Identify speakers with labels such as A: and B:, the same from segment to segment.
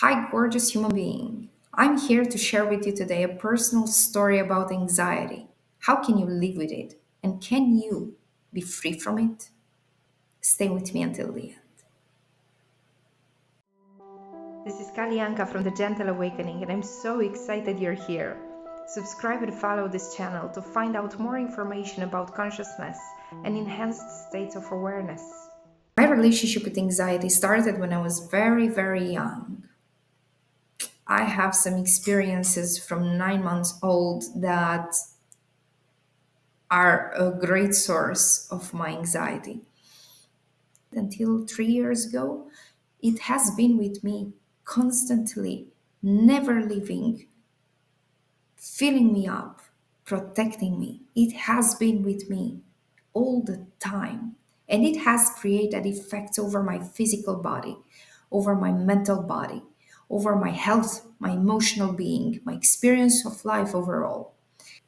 A: Hi, gorgeous human being. I'm here to share with you today a personal story about anxiety. How can you live with it? And can you be free from it? Stay with me until the end.
B: This is Cali Anca from the Gentle Awakening, and I'm so excited you're here. Subscribe and follow this channel to find out more information about consciousness and enhanced states of awareness.
A: My relationship with anxiety started when I was very, very young. I have some experiences from 9 months old that are a great source of my anxiety. Until 3 years ago, it has been with me constantly, never leaving, filling me up, protecting me. It has been with me all the time. And it has created effects over my physical body, over my mental body, over my health, my emotional being, my experience of life overall.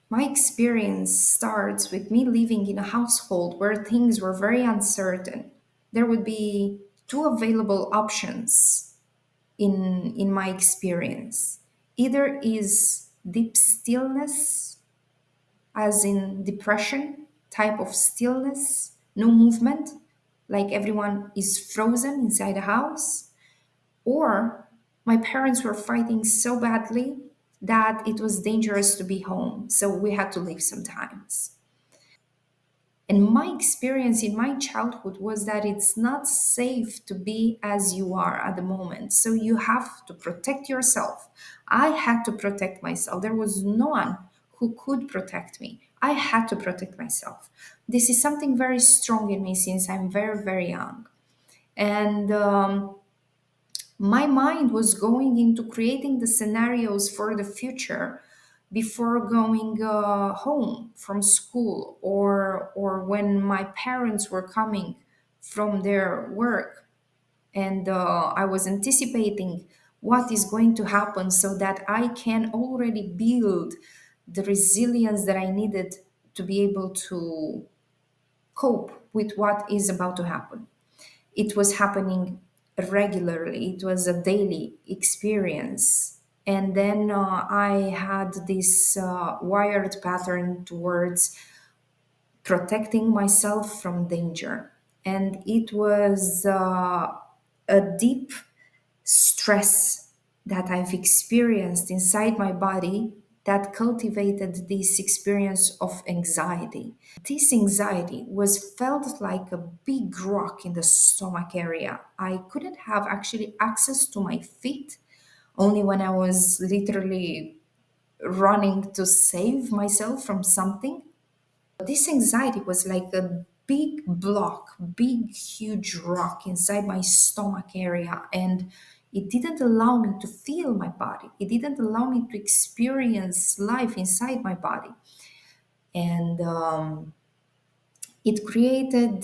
A: My experience starts with me living in a household where things were very uncertain. There would be two available options in my experience. Either is deep stillness, as in depression type of stillness, no movement, like everyone is frozen inside a house, or my parents were fighting so badly that it was dangerous to be home, so we had to leave sometimes. And my experience in my childhood was that it's not safe to be as you are at the moment. So you have to protect yourself. I had to protect myself. There was no one who could protect me. I had to protect myself. This is something very strong in me since I'm very, very young. And my mind was going into creating the scenarios for the future before going home from school, or when my parents were coming from their work, and I was anticipating what is going to happen so that I can already build the resilience that I needed to be able to cope with what is about to happen. It was happening regularly, it was a daily experience. And then I had this wired pattern towards protecting myself from danger. And it was a deep stress that I've experienced inside my body that cultivated this experience of anxiety. This anxiety was felt like a big rock in the stomach area. I couldn't have actually access to my feet only when I was literally running to save myself from something. This anxiety was like a big block, big, huge rock inside my stomach area, and it didn't allow me to feel my body. It didn't allow me to experience life inside my body. And it created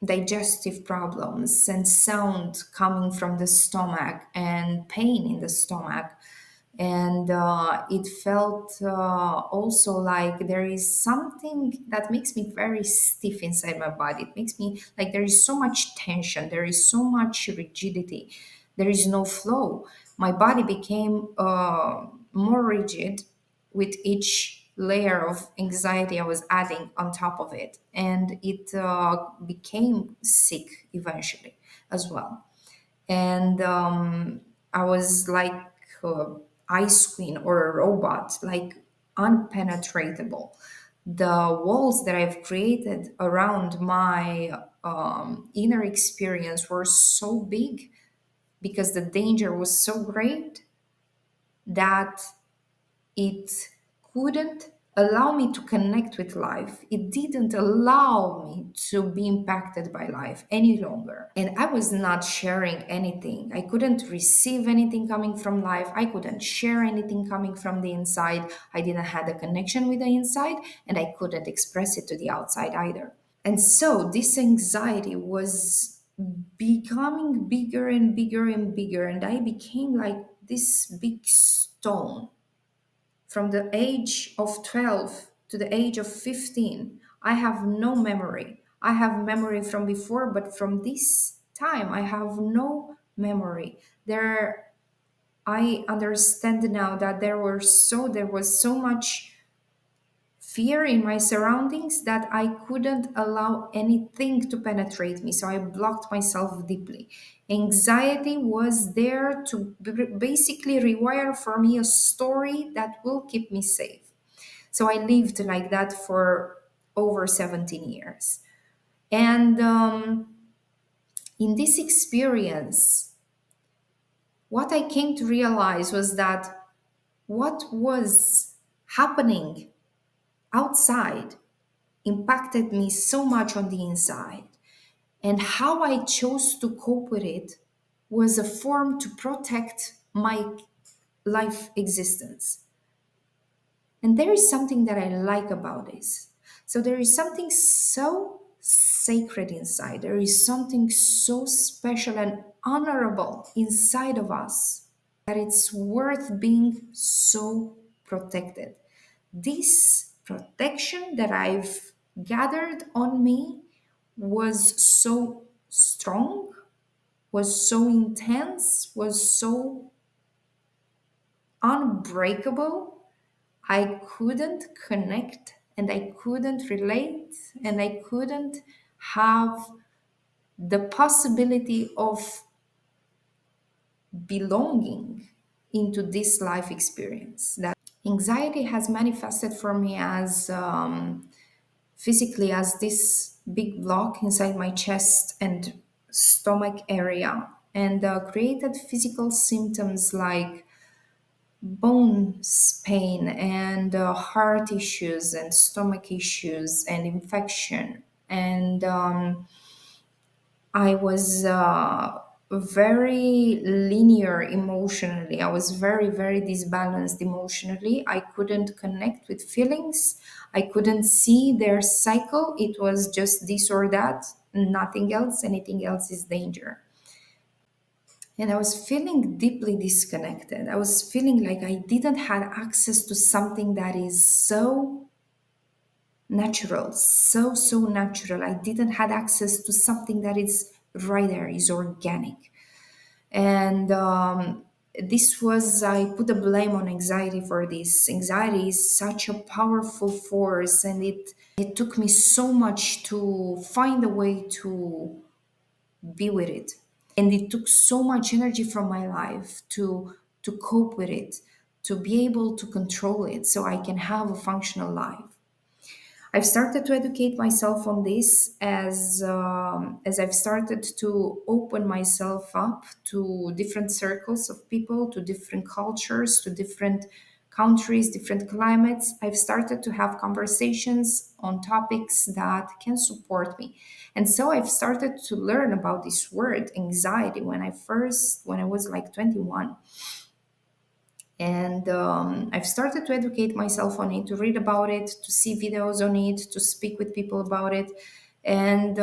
A: digestive problems and sound coming from the stomach and pain in the stomach. And it felt also like there is something that makes me very stiff inside my body. It makes me like there is so much tension, there is so much rigidity, there is no flow. My body became more rigid with each layer of anxiety I was adding on top of it. And it became sick eventually as well. And I was like uh, ice queen or a robot, like unpenetratable. The walls that I've created around my inner experience were so big because the danger was so great that it couldn't allow me to connect with life. It didn't allow me to be impacted by life any longer. And I was not sharing anything. I couldn't receive anything coming from life. I couldn't share anything coming from the inside. I didn't have a connection with the inside, and I couldn't express it to the outside either. And so this anxiety was becoming bigger and bigger and bigger. And I became like this big stone from the age of 12 to the age of 15. I have no memory. I have memory from before, but from this time, I have no memory. There, I understand now that there was so much fear in my surroundings that I couldn't allow anything to penetrate me. So I blocked myself deeply. Anxiety was there to basically rewire for me a story that will keep me safe. So I lived like that for over 17 years. And in this experience, what I came to realize was that what was happening outside impacted me so much on the inside. And how I chose to cope with it was a form to protect my life existence. And there is something that I like about this. So there is something so sacred inside. There is something so special and honorable inside of us that it's worth being so protected. This protection that I've gathered on me was so strong, was so intense, was so unbreakable. I couldn't connect and I couldn't relate and I couldn't have the possibility of belonging into this life experience. That anxiety has manifested for me as physically as this big block inside my chest and stomach area, and created physical symptoms like bones pain and heart issues and stomach issues and infection. And I was very linear emotionally. I was very, very disbalanced emotionally. I couldn't connect with feelings. I couldn't see their cycle. It was just this or that, nothing else. Anything else is danger. And I was feeling deeply disconnected. I was feeling like I didn't have access to something that is so natural, so natural. I didn't have access to something that is right there, is organic. And this was, I put the blame on anxiety for this. Anxiety is such a powerful force, and it took me so much to find a way to be with it, and it took so much energy from my life to cope with it, to be able to control it so I can have a functional life. I've started to educate myself on this as I've started to open myself up to different circles of people, to different cultures, to different countries, different climates. I've started to have conversations on topics that can support me. And so I've started to learn about this word anxiety when I was like 21. And I've started to educate myself on it, to read about it, to see videos on it, to speak with people about it. And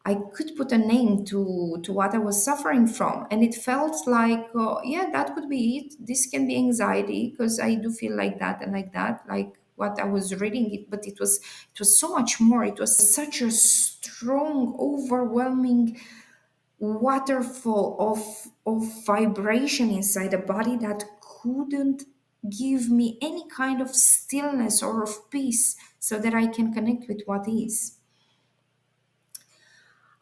A: I could put a name to what I was suffering from. And it felt like, yeah, that could be it. This can be anxiety because I do feel like that and like that, like what I was reading it, but it was so much more. It was such a strong, overwhelming waterfall of vibration inside the body that couldn't give me any kind of stillness or of peace so that I can connect with what is.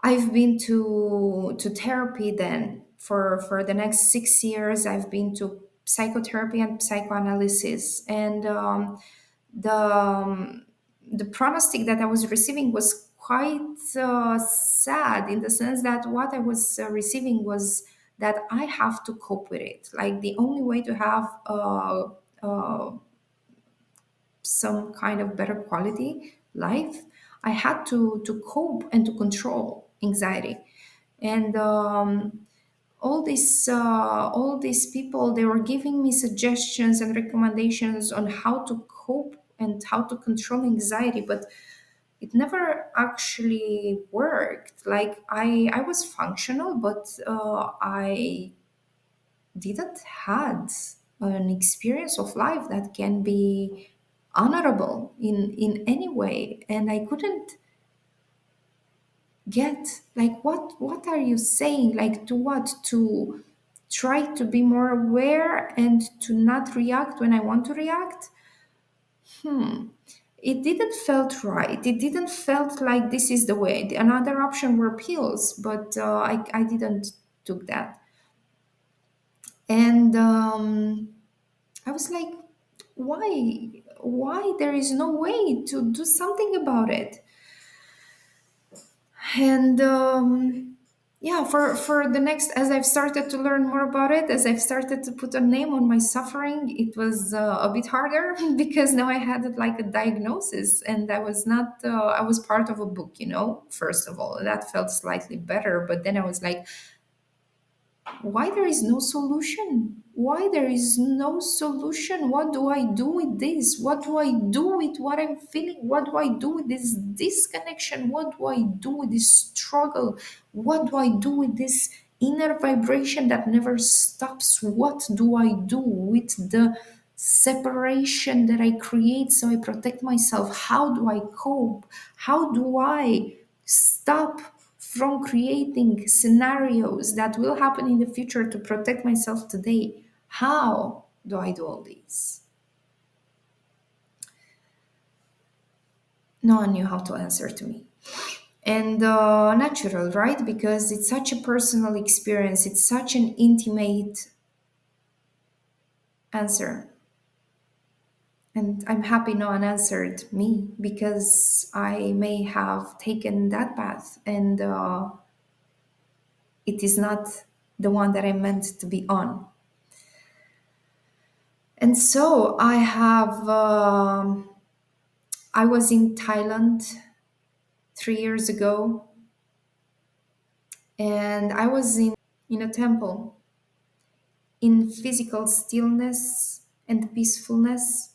A: I've been to therapy then for the next 6 years. I've been to psychotherapy and psychoanalysis, and the um, the prognostic that I was receiving was quite sad in the sense that what I was receiving was that I have to cope with it. Like the only way to have some kind of better quality life, I had to cope and to control anxiety. And all these people, they were giving me suggestions and recommendations on how to cope and how to control anxiety, but it never actually worked. Like I was functional, but I didn't had an experience of life that can be honorable in any way, and I couldn't get. Like, what are you saying? Like, to what? To try to be more aware and to not react when I want to react? It didn't felt right. It didn't felt like this is the way. Another option were pills, but I didn't took that. And I was like, why there is no way to do something about it? And yeah, for the next, as I've started to learn more about it, as I've started to put a name on my suffering, it was a bit harder because now I had like a diagnosis, and I was not I was part of a book, first of all. That felt slightly better, but then I was like, why there is no solution? Why there is no solution? What do I do with this? What do I do with what I'm feeling? What do I do with this disconnection? What do I do with this struggle? What do I do with this inner vibration that never stops? What do I do with the separation that I create so I protect myself? How do I cope? How do I stop from creating scenarios that will happen in the future to protect myself today? How do I do all this? No one knew how to answer to me. And natural, right? Because it's such a personal experience, it's such an intimate answer. And I'm happy no one answered me because I may have taken that path and it is not the one that I meant to be on. And so I was in Thailand 3 years ago, and I was in a temple in physical stillness and peacefulness.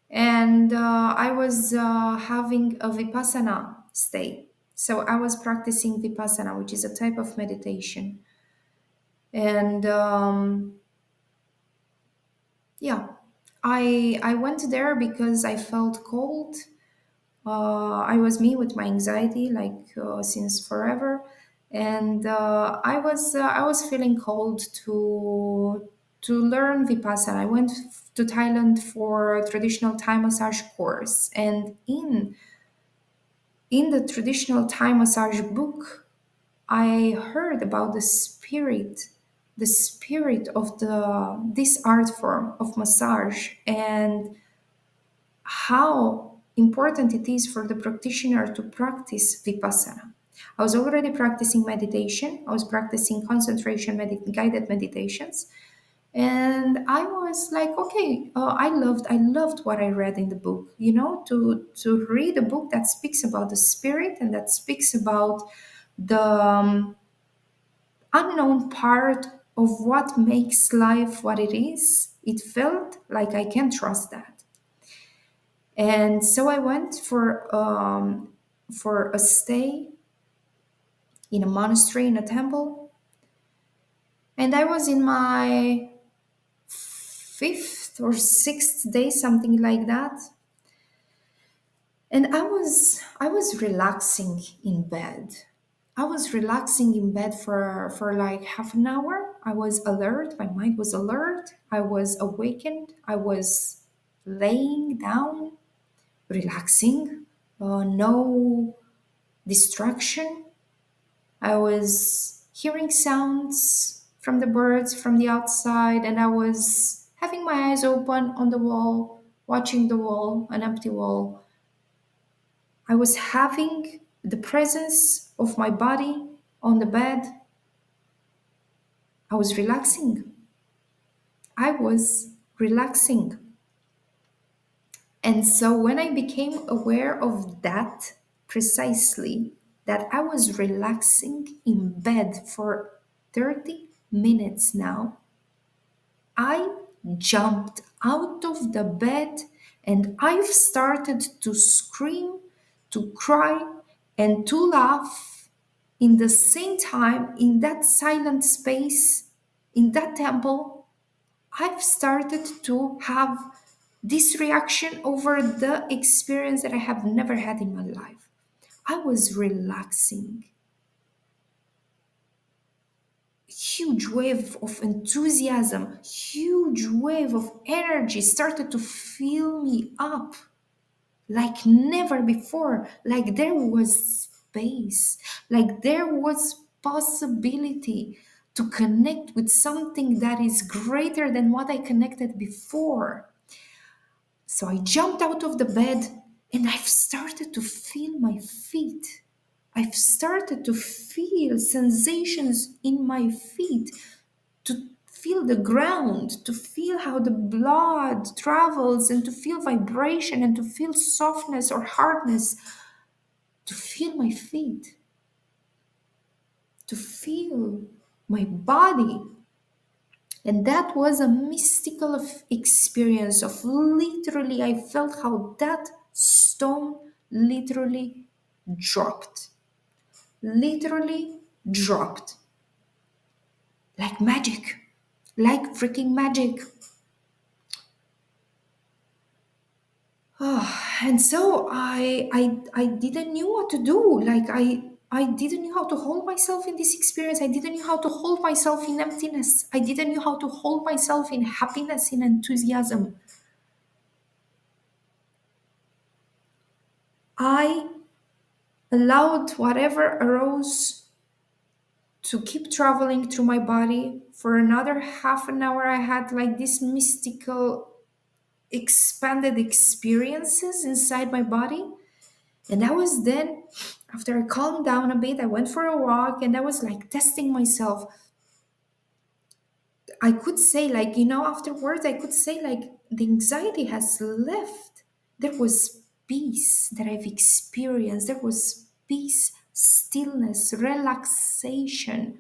A: And I was having a Vipassana stay. So I was practicing Vipassana, which is a type of meditation. And yeah, I went there because I felt cold. I was me with my anxiety, like since forever, and I was feeling called to learn vipassana. I went to Thailand for a traditional Thai massage course, and in the traditional Thai massage book, I heard about the spirit of this art form of massage, and how important it is for the practitioner to practice vipassana. I was already practicing meditation. I was practicing concentration guided meditations, and I was like, okay, I loved what I read in the book. To read a book that speaks about the spirit and that speaks about the unknown part of what makes life what it is. It felt like I can trust that. And so I went for a stay in a monastery, in a temple, and I was in my fifth or sixth day, something like that. And I was relaxing in bed. I was relaxing in bed for like half an hour. I was alert. My mind was alert. I was awakened. I was laying down, relaxing. No distraction. I was hearing sounds from the birds from the outside, and I was having my eyes open on the wall, watching the wall, an empty wall. I was having the presence of my body on the bed. I was relaxing. I was relaxing. And so when I became aware of that precisely, that I was relaxing in bed for 30 minutes now, I jumped out of the bed and I've started to scream, to cry, and to laugh in the same time in that silent space, in that temple. I've started to have this reaction over the experience that I have never had in my life. I was relaxing. Huge wave of enthusiasm, huge wave of energy started to fill me up like never before, like there was space, like there was possibility to connect with something that is greater than what I connected before. So I jumped out of the bed and I've started to feel my feet. I've started to feel sensations in my feet, to feel the ground, to feel how the blood travels, and to feel vibration, and to feel softness or hardness, to feel my feet, to feel my body. And that was a mystical experience of literally, I felt how that stone literally dropped. Literally dropped. Like magic. Like freaking magic. And so I didn't knew what to do. Like I didn't know how to hold myself in this experience. I didn't know how to hold myself in emptiness. I didn't know how to hold myself in happiness, in enthusiasm. I allowed whatever arose to keep traveling through my body. For another half an hour, I had like this mystical expanded experiences inside my body. And I was then, after I calmed down a bit, I went for a walk and I was like testing myself. I could say, like, afterwards, I could say, like, the anxiety has left. There was peace that I've experienced. There was peace, stillness, relaxation.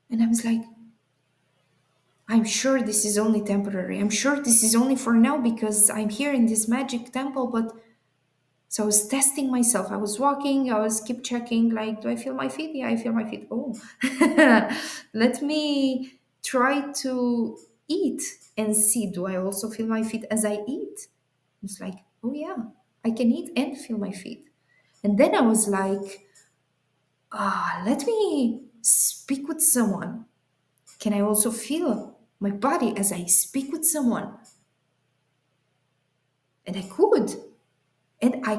A: And I was like, I'm sure this is only temporary. I'm sure this is only for now because I'm here in this magic temple, but so I was testing myself. I was walking, I was keep checking, like, do I feel my feet? Yeah, I feel my feet. Oh, let me try to eat and see, do I also feel my feet as I eat? It's like, oh yeah, I can eat and feel my feet. And then I was like, let me speak with someone. Can I also feel my body as I speak with someone? And I could. And I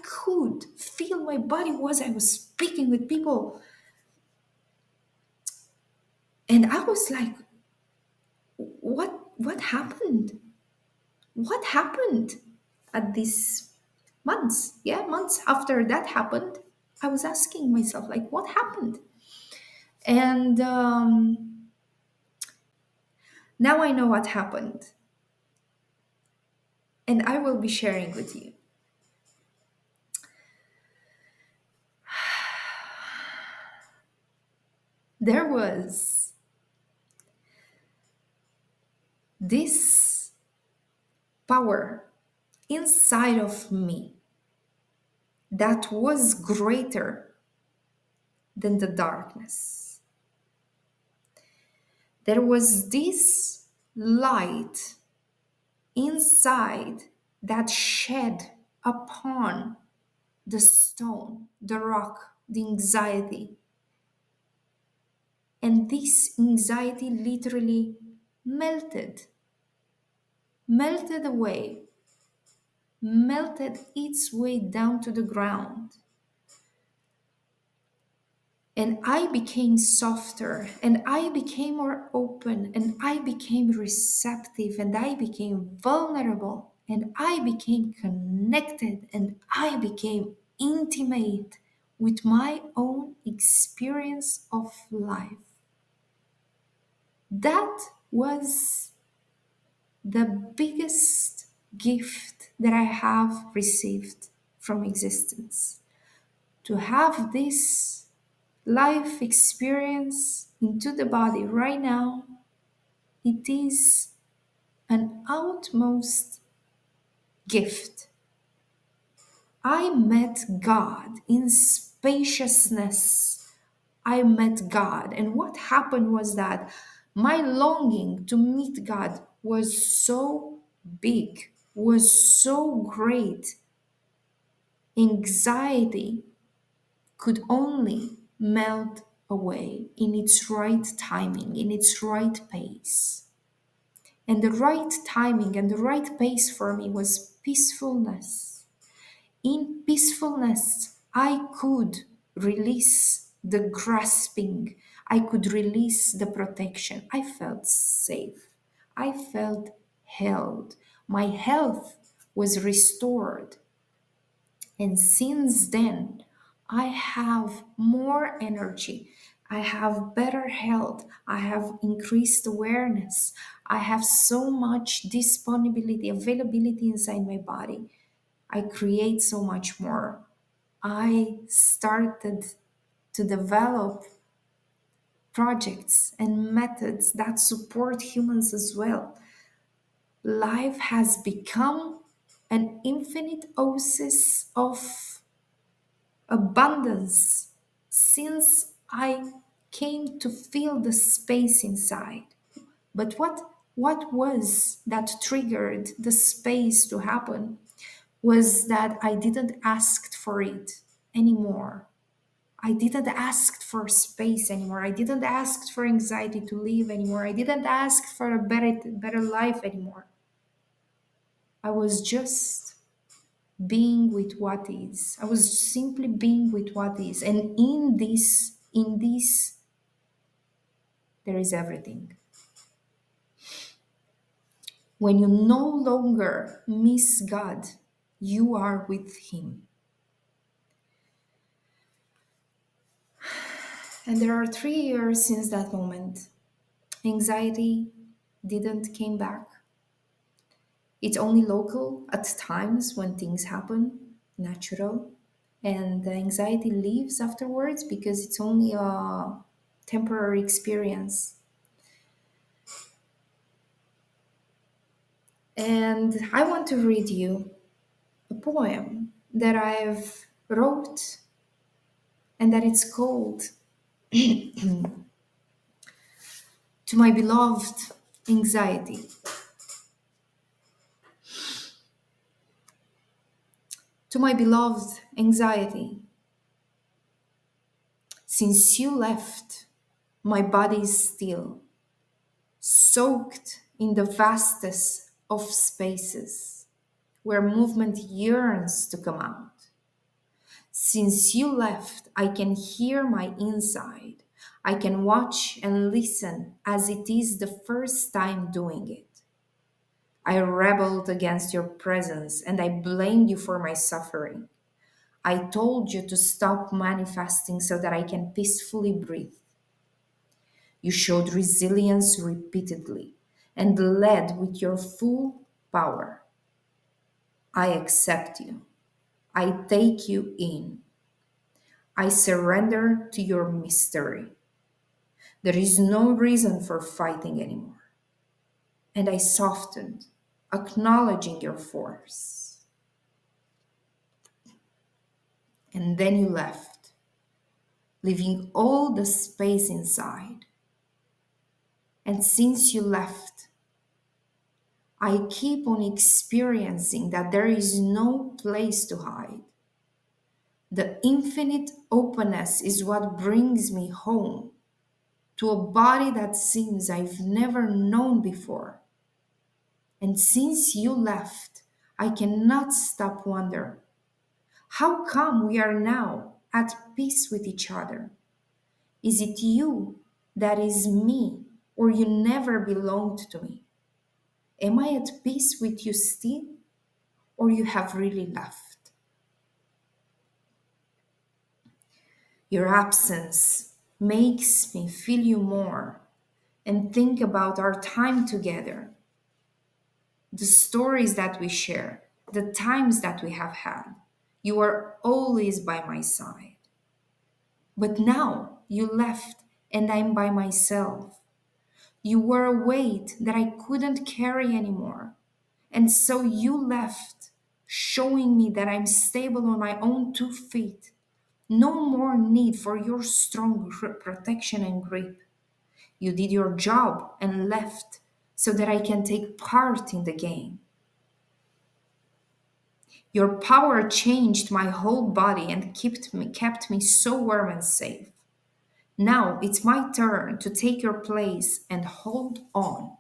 A: could feel my body as I was speaking with people. And I was like, what happened? What happened at these months? Yeah, months after that happened, I was asking myself, like, what happened? And now I know what happened. And I will be sharing with you. There was this power inside of me that was greater than the darkness. There was this light inside that shed upon the stone, the rock, the anxiety. And this anxiety literally melted, melted away, melted its way down to the ground. And I became softer, and I became more open, and I became receptive, and I became vulnerable, and I became connected, and I became intimate with my own experience of life. That was the biggest gift that I have received from existence. To have this life experience into the body right now, it is an utmost gift. I met God in spaciousness. I met God. And what happened was that my longing to meet God was so big, was so great, Anxiety could only melt away in its right timing, in its right pace. And the right timing and the right pace for me was peacefulness. In peacefulness, I could release the grasping, I could release the protection. I felt safe, I felt held. My health was restored. And since then, I have more energy. I have better health. I have increased awareness. I have so much disponibility, availability inside my body. I create so much more. I started to develop projects and methods that support humans as well. Life has become an infinite oasis of abundance since I came to feel the space inside. But what was that triggered the space to happen was that I didn't ask for it anymore. I didn't ask for space anymore. I didn't ask for anxiety to leave anymore. I didn't ask for a better life anymore. I was just being with what is. I was simply being with what is. And in this, there is everything. When you no longer miss God, you are with Him. And there are 3 years since that moment. Anxiety didn't came back. It's only local at times when things happen, natural. And the anxiety leaves afterwards because it's only a temporary experience. And I want to read you a poem that I've wrote and that it's called To My Beloved Anxiety. To my beloved anxiety, since you left, my body is still, soaked in the vastness of spaces where movement yearns to come out. Since you left, I can hear my inside. I can watch and listen as it is the first time doing it. I rebelled against your presence and I blamed you for my suffering. I told you to stop manifesting so that I can peacefully breathe. You showed resilience repeatedly and led with your full power. I accept you. I take you in. I surrender to your mystery. There is no reason for fighting anymore. And I softened, acknowledging your force. And then you left, leaving all the space inside. And since you left, I keep on experiencing that there is no place to hide. The infinite openness is what brings me home to a body that seems I've never known before. And since you left, I cannot stop wondering how come we are now at peace with each other? Is it you that is me, or you never belonged to me? Am I at peace with you still, or you have really left? Your absence makes me feel you more and think about our time together, the stories that we share, the times that we have had. You are always by my side. But now you left and I'm by myself. You were a weight that I couldn't carry anymore. And so you left, showing me that I'm stable on my own 2 feet. No more need for your strong protection and grip. You did your job and left so that I can take part in the game. Your power changed my whole body and kept me so warm and safe. Now it's my turn to take your place and hold on.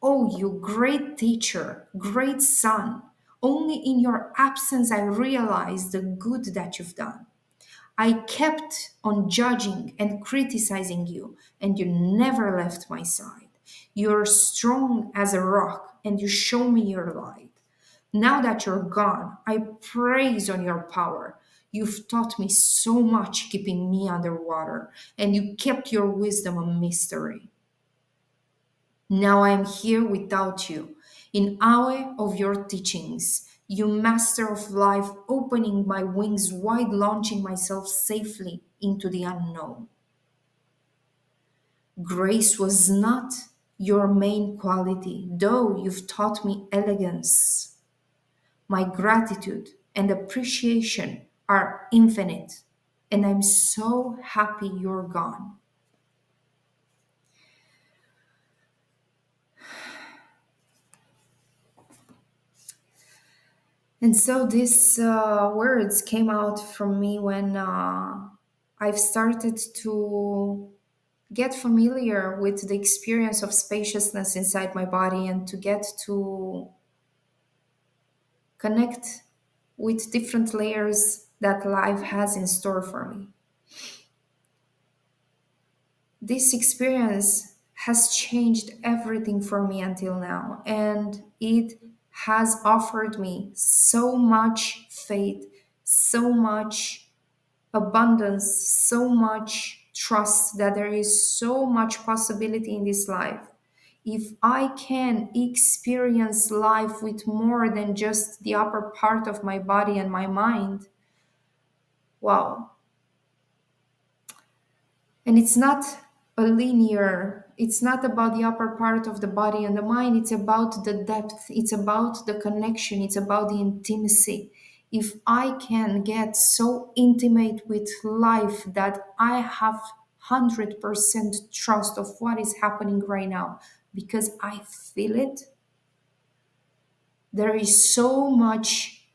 A: Oh, you great teacher, great son. Only in your absence I realized the good that you've done. I kept on judging and criticizing you, and you never left my side. You're strong as a rock, and you show me your light. Now that you're gone, I praise on your power. You've taught me so much keeping me underwater, and you kept your wisdom a mystery. Now I am here without you, in awe of your teachings. You master of life, opening my wings wide, launching myself safely into the unknown. Grace was not your main quality, though you've taught me elegance. My gratitude and appreciation are infinite, and I'm so happy you're gone. And so these words came out from me when I've started to get familiar with the experience of spaciousness inside my body and to get to connect with different layers that life has in store for me. This experience has changed everything for me until now, and it has offered me so much faith, so much abundance, so much trust that there is so much possibility in this life. If I can experience life with more than just the upper part of my body and my mind, wow. And it's not it's not about the upper part of the body and the mind, it's about the depth, it's about the connection, it's about the intimacy. If I can get so intimate with life that I have 100% trust of what is happening right now because I feel it, there is so much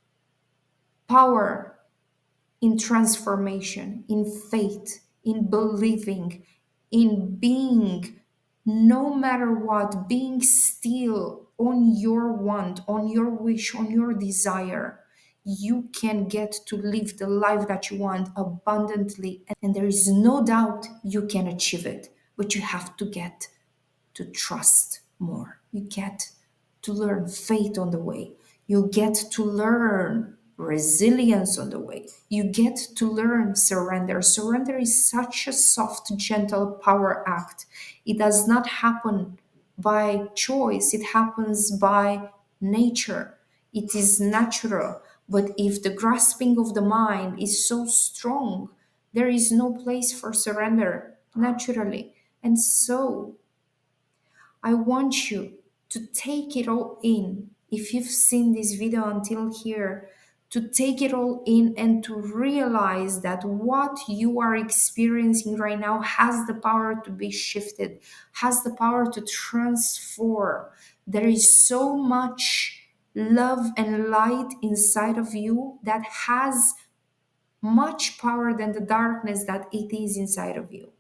A: power in transformation, in faith, in believing, in being, no matter what, being still on your want, on your wish, on your desire. You can get to live the life that you want abundantly, and there is no doubt you can achieve it, but you have to get to trust more. You get to learn faith on the way. You get to learn resilience on the way. You get to learn surrender. Surrender is such a soft, gentle power act. It does not happen by choice, it happens by nature. It is natural. But if the grasping of the mind is so strong, there is no place for surrender naturally. And so I want you to take it all in. If you've seen this video until here, to take it all in and to realize that what you are experiencing right now has the power to be shifted, has the power to transform. There is so much love and light inside of you that has much power than the darkness that it is inside of you.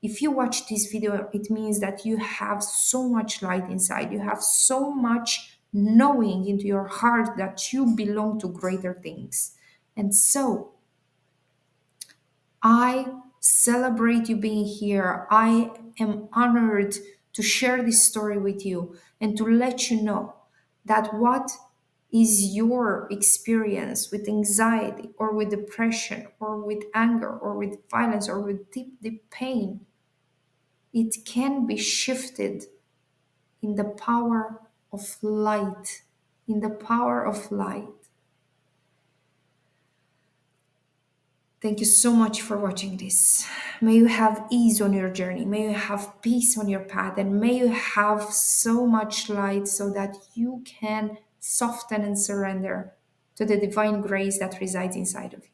A: If you watch this video, it means that you have so much light inside. You have so much knowing into your heart that you belong to greater things. And so I celebrate you being here. I am honored to share this story with you and to let you know that what is your experience with anxiety or with depression or with anger or with violence or with deep, deep pain, it can be shifted in the power of light. In the power of light. Thank you so much for watching this. May you have ease on your journey. May you have peace on your path. And may you have so much light so that you can soften and surrender to the divine grace that resides inside of you.